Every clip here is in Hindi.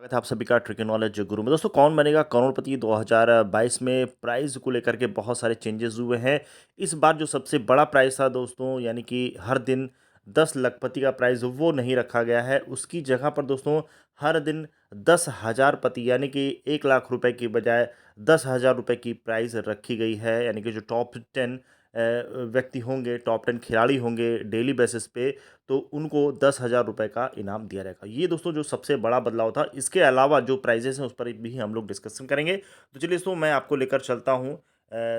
स्वागत है आप सभी का ट्रिकी नॉलेज गुरु में। दोस्तों, कौन बनेगा करोड़पति 2022 में प्राइज़ को लेकर के बहुत सारे चेंजेस हुए हैं। इस बार जो सबसे बड़ा प्राइज़ था दोस्तों, यानी कि हर दिन 10 लखपति का प्राइज़ वो नहीं रखा गया है। उसकी जगह पर दोस्तों हर दिन 10,000 पति यानी कि 1 लाख रुपए की बजाय 10,000 रुपए की प्राइज़ रखी गई है। यानी कि जो टॉप 10 व्यक्ति होंगे, टॉप 10 खिलाड़ी होंगे डेली बेसिस पे, तो उनको 10,000 रुपए का इनाम दिया जाएगा। ये दोस्तों जो सबसे बड़ा बदलाव था। इसके अलावा जो प्राइजेज़ हैं उस पर भी हम लोग डिस्कशन करेंगे। तो चलिए दोस्तों, मैं आपको लेकर चलता हूँ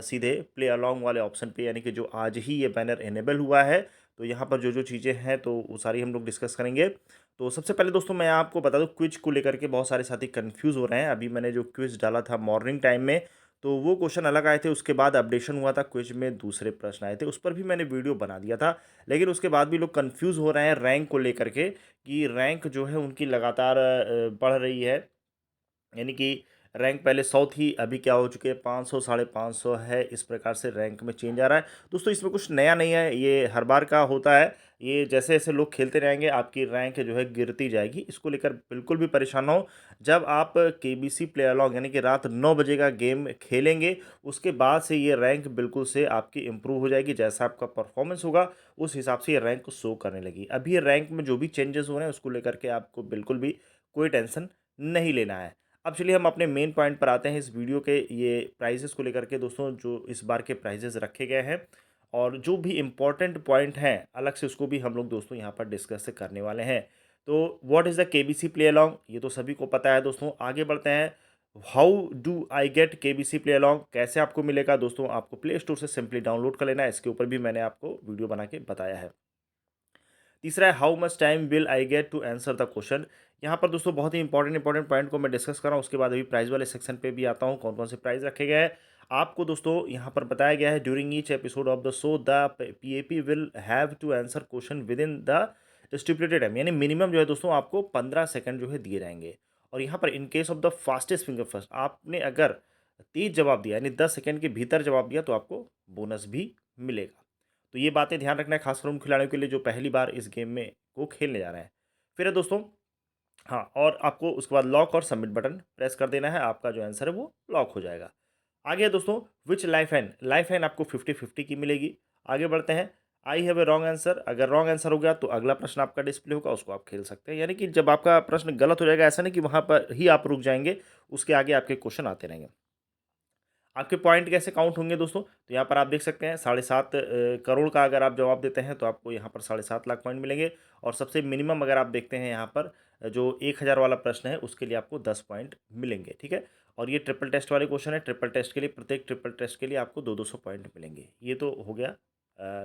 सीधे प्ले अलोंग वाले ऑप्शन पे, यानी कि जो आज ही ये बैनर इनेबल हुआ है। तो यहाँ पर जो-जो चीज़ें हैं तो वो सारी हम लोग डिस्कस करेंगे। तो सबसे पहले दोस्तों मैं आपको बता दूँ, क्विज को लेकर के बहुत सारे साथी कन्फ्यूज़ हो रहे हैं। अभी मैंने जो क्विज डाला था मॉर्निंग टाइम में, तो वो क्वेश्चन अलग आए थे। उसके बाद अपडेशन हुआ था, क्विज में दूसरे प्रश्न आए थे। उस पर भी मैंने वीडियो बना दिया था। लेकिन उसके बाद भी लोग कन्फ्यूज़ हो रहे हैं रैंक को लेकर के, कि रैंक जो है उनकी लगातार बढ़ रही है। यानी कि रैंक पहले 100 थी, अभी क्या हो चुके हैं 500, साढ़े 500 है। इस प्रकार से रैंक में चेंज आ रहा है। दोस्तों, इसमें कुछ नया नहीं है, ये हर बार का होता है। ये जैसे-जैसे लोग खेलते रहेंगे आपकी रैंक जो है गिरती जाएगी। इसको लेकर बिल्कुल भी परेशान ना हो। जब आप केबीसी प्ले अलोंग यानी कि रात 9 बजे का गेम खेलेंगे, उसके बाद से ये रैंक बिल्कुल से आपकी इम्प्रूव हो जाएगी। जैसा आपका परफॉर्मेंस होगा, उस हिसाब से ये रैंक शो करने लगी। अभी ये रैंक में जो भी चेंजेस हो रहे हैं, उसको लेकर के आपको बिल्कुल भी कोई टेंशन नहीं लेना है। अब चलिए हम अपने मेन पॉइंट पर आते हैं इस वीडियो के ये प्राइजेस को लेकर के। दोस्तों, जो इस बार के प्राइजेस रखे गए हैं और जो भी इम्पोर्टेंट पॉइंट हैं अलग से, उसको भी हम लोग दोस्तों यहाँ पर डिस्कस करने वाले हैं। तो what is the KBC play along, ये तो सभी को पता है दोस्तों। आगे बढ़ते हैं। How do I get KBC play along, कैसे आपको मिलेगा दोस्तों? आपको प्ले स्टोर से सिंपली डाउनलोड कर लेना है। इसके ऊपर भी मैंने आपको वीडियो बना के बताया है। तीसरा है how much time will I get to answer the question. यहाँ पर दोस्तों बहुत ही इंपॉर्टेंट पॉइंट को मैं डिस्कस कर रहा हूँ। उसके बाद अभी प्राइस वाले सेक्शन पे भी आता हूँ, कौन कौन से प्राइस रखे गए हैं। आपको दोस्तों यहाँ पर बताया गया है, during each episode of the show the PAP will have to answer question within the stipulated time. यानी मिनिमम जो है दोस्तों आपको 15 सेकंड जो है दिए जाएंगे। और यहाँ पर in case of the fastest finger first, आपने अगर तेज जवाब दिया यानी 10 सेकंड के भीतर जवाब दिया, तो आपको बोनस भी मिलेगा। तो ये बातें ध्यान रखना है, खासकर उन खिलाड़ियों के लिए जो पहली बार इस गेम में को खेलने जा रहे हैं। फिर है दोस्तों, हाँ, और आपको उसके बाद लॉक और सबमिट बटन प्रेस कर देना है। आपका जो आंसर है वो लॉक हो जाएगा। आगे है दोस्तों, विच लाइफ लाइन आपको 50-50 की मिलेगी। आगे बढ़ते हैं। I have a wrong answer, अगर रॉन्ग आंसर हो गया तो अगला प्रश्न आपका डिस्प्ले होगा, उसको आप खेल सकते हैं। यानी कि जब आपका प्रश्न गलत हो जाएगा, ऐसा नहीं कि वहाँ पर ही आप रुक जाएंगे, उसके आगे आपके क्वेश्चन आते रहेंगे। आपके पॉइंट कैसे काउंट होंगे दोस्तों? तो यहाँ पर आप देख सकते हैं 7.5 करोड़ का अगर आप जवाब देते हैं, तो आपको यहाँ पर 7.5 लाख पॉइंट मिलेंगे। और सबसे मिनिमम अगर आप देखते हैं यहाँ पर, जो 1000 वाला प्रश्न है, उसके लिए आपको 10 पॉइंट मिलेंगे, ठीक है। और ये ट्रिपल टेस्ट वाले क्वेश्चन है। ट्रिपल टेस्ट के लिए, प्रत्येक ट्रिपल टेस्ट के लिए आपको 2-200 पॉइंट मिलेंगे। ये तो हो गया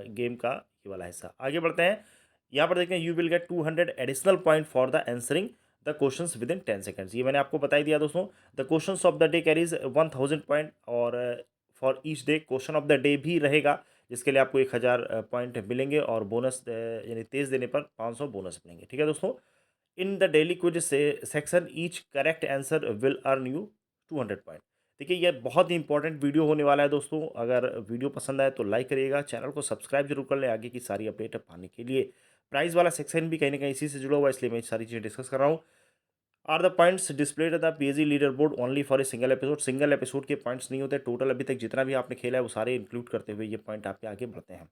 गेम का ये वाला हिस्सा। आगे बढ़ते हैं। यहाँ पर देखते हैं, you will get 200 additional point for the answering the questions within 10 seconds. ये मैंने आपको बता ही दिया दोस्तों। The questions of the day carries 1000 point, और for each day question of the day भी रहेगा, जिसके लिए आपको 1000 पॉइंट मिलेंगे। और बोनस यानी तेज देने पर 500 बोनस मिलेंगे, ठीक है दोस्तों। इन द डेली क्विज से section each correct answer will earn you 200 point. देखिए, ये बहुत ही इंपॉर्टेंट वीडियो होने वाला है दोस्तों। अगर वीडियो पसंद आए तो लाइक करिएगा, चैनल को सब्सक्राइब जरूर कर लें आगे की सारी अपडेट पाने के लिए। प्राइस वाला सेक्शन भी कहीं ना कहीं इसी से जुड़ा हुआ है, इसलिए मैं सारी चीज़ें डिस्कस कर रहा हूँ। Are the points displayed the PAG leader board only for a single episode. Single episode के पॉइंट्स नहीं होते, टोटल अभी तक जितना भी आपने खेला है वो सारे इंक्लूड करते हुए ये पॉइंट आपके आगे बढ़ते हैं,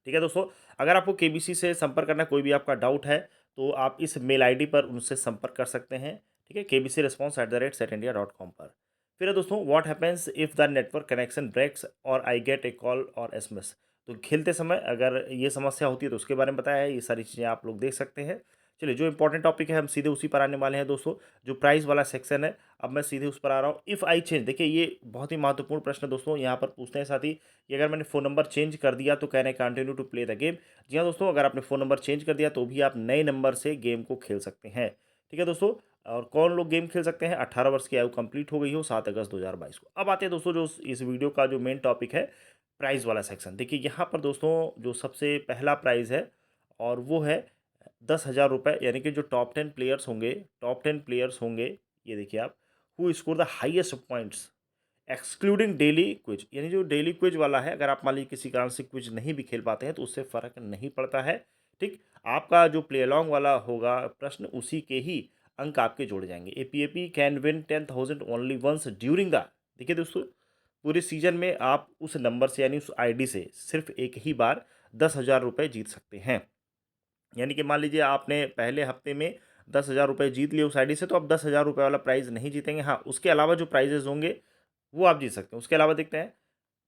ठीक है दोस्तों। अगर आपको केबीसी से संपर्क करना, कोई भी आपका डाउट है, तो आप इस मेल आईडी पर उनसे संपर्क कर सकते हैं, ठीक है, kbcresponse@setindia.com पर। फिर है दोस्तों, what happens if the network connection breaks और आई गेट ए कॉल और एसएमएस। तो खेलते समय अगर ये समस्या होती है तो उसके बारे में बताया है। ये सारी चीज़ें आप लोग देख सकते हैं। चलिए, जो इंपॉर्टेंट टॉपिक है हम सीधे उसी पर आने वाले हैं दोस्तों। जो प्राइस वाला सेक्शन है, अब मैं सीधे उस पर आ रहा हूँ। इफ़ आई चेंज, देखिए ये बहुत ही महत्वपूर्ण प्रश्न दोस्तों यहाँ पर पूछते हैं साथी, कि अगर मैंने फ़ोन नंबर चेंज कर दिया तो can I continue to play the game. जी हाँ दोस्तों, अगर आपने फ़ोन नंबर चेंज कर दिया तो भी आप नए नंबर से गेम को खेल सकते हैं, ठीक है दोस्तों। और कौन लोग गेम खेल सकते हैं? 18 वर्ष की आयु कंप्लीट हो गई हो 7 अगस्त 2022 को। अब आते हैं दोस्तों, जो इस वीडियो का जो मेन टॉपिक है, प्राइज़ वाला सेक्शन। देखिए यहाँ पर दोस्तों जो सबसे पहला प्राइज़ है, और वो है 10,000 रुपये। यानी कि जो टॉप 10 प्लेयर्स होंगे, ये देखिए आप, who score the highest points excluding daily quiz. यानी जो डेली क्विज वाला है, अगर आप मान लीजिए किसी कारण से क्विज नहीं भी खेल पाते हैं, तो उससे फ़र्क नहीं पड़ता है, ठीक। आपका जो प्ले अलॉन्ग वाला होगा प्रश्न, उसी के ही अंक आपके जोड़े जाएंगे। A P can win 10,000 only once during the, देखिए दोस्तों, पूरे सीजन में आप उस नंबर से यानी उस आईडी से सिर्फ एक ही बार 10,000 रुपये जीत सकते हैं। यानी कि मान लीजिए आपने पहले हफ्ते में 10,000 रुपये जीत लिए उस आईडी से, तो आप 10,000 रुपये वाला प्राइज़ नहीं जीतेंगे। हाँ, उसके अलावा जो प्राइजेज़ होंगे वो आप जीत सकते हैं। उसके अलावा देखते हैं,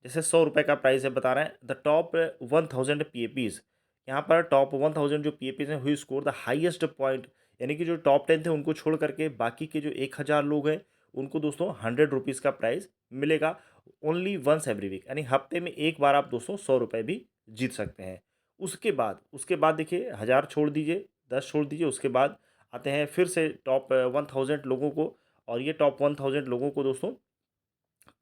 जैसे 100 रुपये का प्राइस है, बता रहे हैं द टॉप 1000 पीएपीज। यहाँ पर टॉप 1000 जो पीएपीज हैं हुई स्कोर द हाईएस्ट पॉइंट, यानी कि जो टॉप 10 थे उनको छोड़ करके बाकी के जो 1000 लोग हैं उनको दोस्तों 100 रुपीज़ का प्राइस मिलेगा ओनली वंस एवरी वीक, यानी हफ्ते में एक बार आप दोस्तों 100 रुपये भी जीत सकते हैं। उसके बाद देखिए 1000 छोड़ दीजिए, 10 छोड़ दीजिए, उसके बाद आते हैं फिर से टॉप 1000 लोगों को, और ये टॉप 1000 लोगों को दोस्तों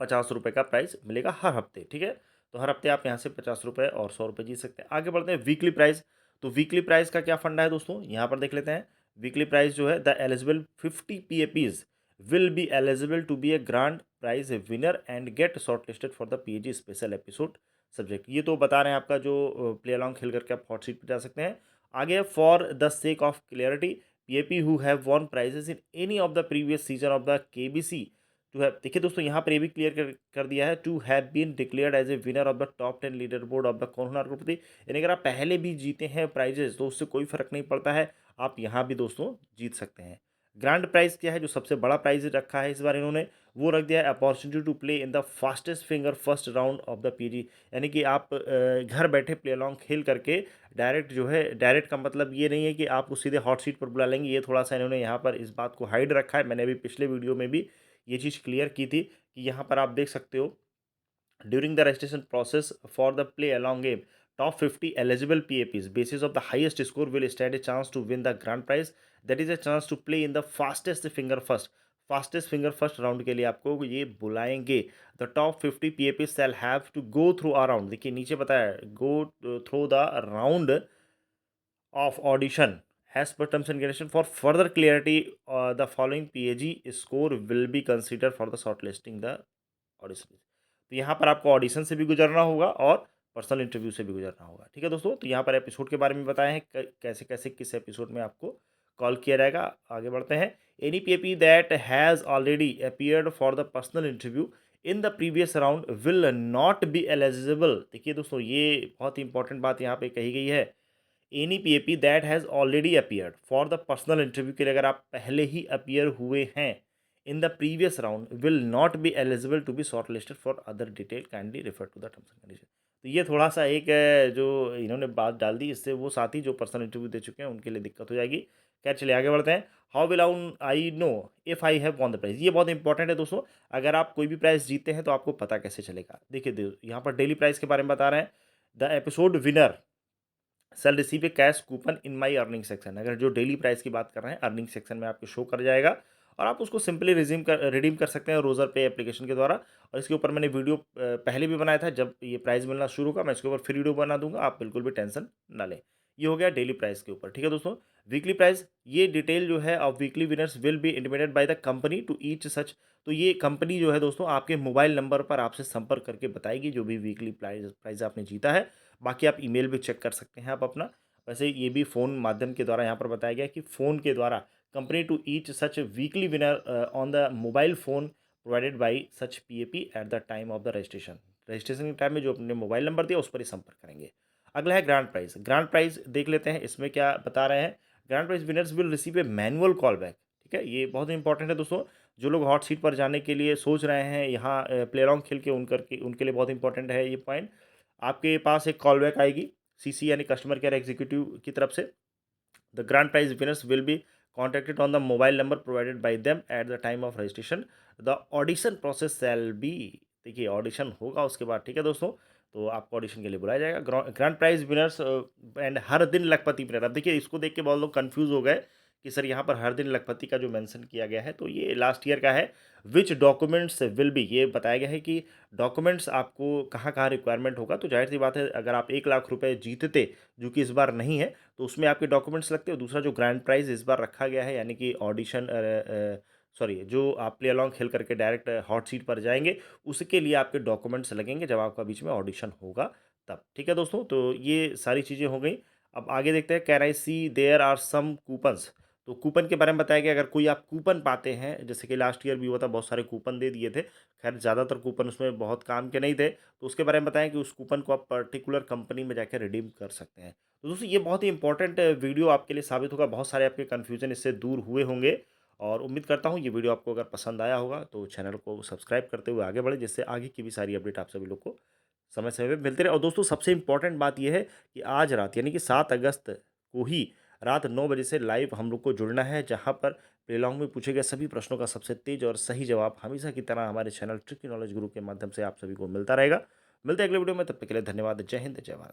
50 रुपये का प्राइस मिलेगा हर हफ्ते, ठीक है। तो हर हफ्ते आप यहाँ से 50 रुपये और 100 रुपये जीत सकते हैं। आगे बढ़ते हैं वीकली प्राइस। तो वीकली प्राइस का क्या फंडा है दोस्तों, यहाँ पर देख लेते हैं। वीकली प्राइस जो है, the eligible 50 PAPs will be eligible to be a grand prize winner and get short listed for the PAG special episode subject. ये तो बता रहे हैं आपका जो प्ले अलॉन्ग खेल करके आप हॉट सीट पर जा सकते हैं। आगे for the sake of clarity, PAP who have won prizes in any of the previous season of the KBC to have, देखिए दोस्तों यहाँ पर ये भी क्लियर कर दिया है, to have been declared as a winner of the top 10 leader board of the corona Crorepati. यानी अगर आप पहले भी जीते हैं प्राइजेस तो उससे कोई फर्क नहीं पड़ता है, आप यहाँ भी दोस्तों जीत सकते हैं। ग्रैंड प्राइज क्या है, जो सबसे बड़ा प्राइज रखा है इस बार इन्होंने, वो रख दिया है opportunity to play in the fastest finger first round of the PG. यानी कि आप घर बैठे प्ले अलॉन्ग खेल करके डायरेक्ट जो है, डायरेक्ट का मतलब ये नहीं है कि आपको सीधे हॉट सीट पर बुला लेंगे, ये थोड़ा सा इन्होंने यहाँ पर इस बात को हाइड रखा है। मैंने अभी पिछले वीडियो में भी ये चीज़ क्लियर की थी कि यहाँ पर आप देख सकते हो, during the registration process for the play along game top 50 eligible PAPs basis of the highest score will stand a chance to win the grand prize, that is a chance to play in the fastest finger first round के लिए आपको ये बुलाएंगे। The top 50 PAP shall have to go through a round, देखिए नीचे बताया, go through the round of audition as per terms and condition. For further clarity, the following PAG score will be considered for the shortlisting the audition। तो यहाँ पर आपको ऑडिशन से भी गुजरना होगा और पर्सनल इंटरव्यू से भी गुजरना होगा, ठीक है दोस्तों। तो यहाँ पर एपिसोड के बारे में बताए हैं कैसे कैसे किस एपिसोड में आपको कॉल किया जाएगा। आगे बढ़ते हैं। Any PAP that has already appeared for the personal interview in the previous round will not be eligible, देखिए दोस्तों ये बहुत इंपॉर्टेंट बात यहाँ पे कही गई है। Any PAP that has already appeared for the personal interview के लिए अगर आप पहले ही अपीयर हुए हैं in the previous round will not be eligible to be short listed for other detail, kindly refer to the terms and condition. तो ये थोड़ा सा एक जो इन्होंने बात डाल दी, इससे वो साथी जो पर्सनल इंटरव्यू दे चुके हैं उनके लिए दिक्कत हो जाएगी। खैर चलिए आगे बढ़ते हैं। How will I know if I have won the prize, ये बहुत इंपॉर्टेंट है दोस्तों। अगर आप कोई भी प्राइस जीतते हैं तो आपको पता कैसे चलेगा, देखिए यहाँ पर डेली प्राइस के बारे में बता रहे हैं। The episode winner shall receive a cash coupon in my earning section, अगर जो डेली प्राइस की बात कर रहे हैं अर्निंग सेक्शन में आपको शो कर जाएगा और आप उसको सिंपली रिडीम कर सकते हैं रोज़र पे एप्लीकेशन के द्वारा। और इसके ऊपर मैंने वीडियो पहले भी बनाया था, जब ये प्राइस मिलना शुरू होगा मैं इसके ऊपर फिर वीडियो बना दूंगा, आप बिल्कुल भी टेंशन ना लें। ये हो गया डेली प्राइस के ऊपर, ठीक है दोस्तों। वीकली प्राइस, ये डिटेल जो है of weekly winners will be intimated by the company to each such, तो ये कंपनी जो है दोस्तों आपके मोबाइल नंबर पर आपसे संपर्क करके बताएगी जो भी वीकली प्राइस आपने जीता है। बाकी आप ईमेल भी चेक कर सकते हैं आप अपना। वैसे ये भी फ़ोन माध्यम के द्वारा यहाँ पर बताया गया कि फ़ोन के द्वारा company to each such weekly winner on the mobile phone provided by such PAP at the time of the registration, registration के टाइम में जो अपने मोबाइल नंबर दिया उस पर ही संपर्क करेंगे। अगला है ग्रांड प्राइज। ग्रांड प्राइज देख लेते हैं, इसमें क्या बता रहे हैं। Grand prize winners will receive a manual call back, ठीक है, ये बहुत इंपॉर्टेंट है दोस्तों। जो लोग हॉट सीट पर जाने के लिए सोच रहे हैं यहाँ प्ले अलॉन्ग खेल के उनके लिए बहुत इंपॉर्टेंट है ये पॉइंट। आपके पास एक कॉल बैक आएगी सीसी यानी कस्टमर केयर एग्जीक्यूटिव की तरफ से। The grand prize winners will be contacted on the mobile number provided by them at the time of registration. The audition process shall be, देखिए ऑडिशन होगा उसके बाद, ठीक है दोस्तों। तो आपको ऑडिशन के लिए बुलाया जाएगा। ग्रांड प्राइज विनर्स एंड हर दिन लखपति विनर, अब देखिए इसको देख के बहुत लोग कंफ्यूज हो गए कि सर यहाँ पर हर दिन लखपति का जो मेंशन किया गया है तो ये लास्ट ईयर का है। विच डॉक्यूमेंट्स विल बी, ये बताया गया है कि डॉक्यूमेंट्स आपको कहाँ कहाँ रिक्वायरमेंट होगा। तो जाहिर सी बात है अगर आप 1,00,000 रुपये जीतते जो कि इस बार नहीं है तो उसमें आपके डॉक्यूमेंट्स लगते हैं। दूसरा जो ग्रैंड प्राइज इस बार रखा गया है यानी कि ऑडिशन सॉरी जो आप प्ले अलॉन्ग खेल करके डायरेक्ट हॉट सीट पर जाएंगे उसके लिए आपके डॉक्यूमेंट्स लगेंगे जब आपका बीच में ऑडिशन होगा तब, ठीक है दोस्तों। तो ये सारी चीज़ें हो गई। अब आगे देखते हैं। Can I see there are some coupons तो कूपन के बारे में बताया गया, अगर कोई आप कूपन पाते हैं, जैसे कि लास्ट ईयर भी हुआ था, बहुत सारे कूपन दे दिए थे। खैर ज़्यादातर कूपन उसमें बहुत काम के नहीं थे, तो उसके बारे में बताएँ कि उस कूपन को आप पर्टिकुलर कंपनी में जाके रिडीम कर सकते हैं। तो दोस्तों ये बहुत ही इम्पोर्टेंट वीडियो आपके लिए साबित होगा, बहुत सारे आपके कन्फ्यूज़न इससे दूर हुए होंगे और उम्मीद करता हूँ ये वीडियो आपको अगर पसंद आया होगा, तो चैनल को सब्सक्राइब करते हुए आगे बढ़ें, जिससे आगे की भी सारी अपडेट आप सभी लोग को समय-समय पे मिलते रहे। और दोस्तों सबसे इम्पोर्टेंट बात ये है कि आज रात यानी कि 7 अगस्त को ही रात 9 बजे से लाइव हम लोग को जुड़ना है, जहाँ पर प्ले-अलोंग में पूछे गए सभी प्रश्नों का सबसे तेज़ और सही जवाब हमेशा की तरह हमारे चैनल ट्रिकी नॉलेज गुरु के माध्यम से आप सभी को मिलता रहेगा। मिलते हैं अगले वीडियो में, तब तक के लिए धन्यवाद। जय हिंद, जय भारत।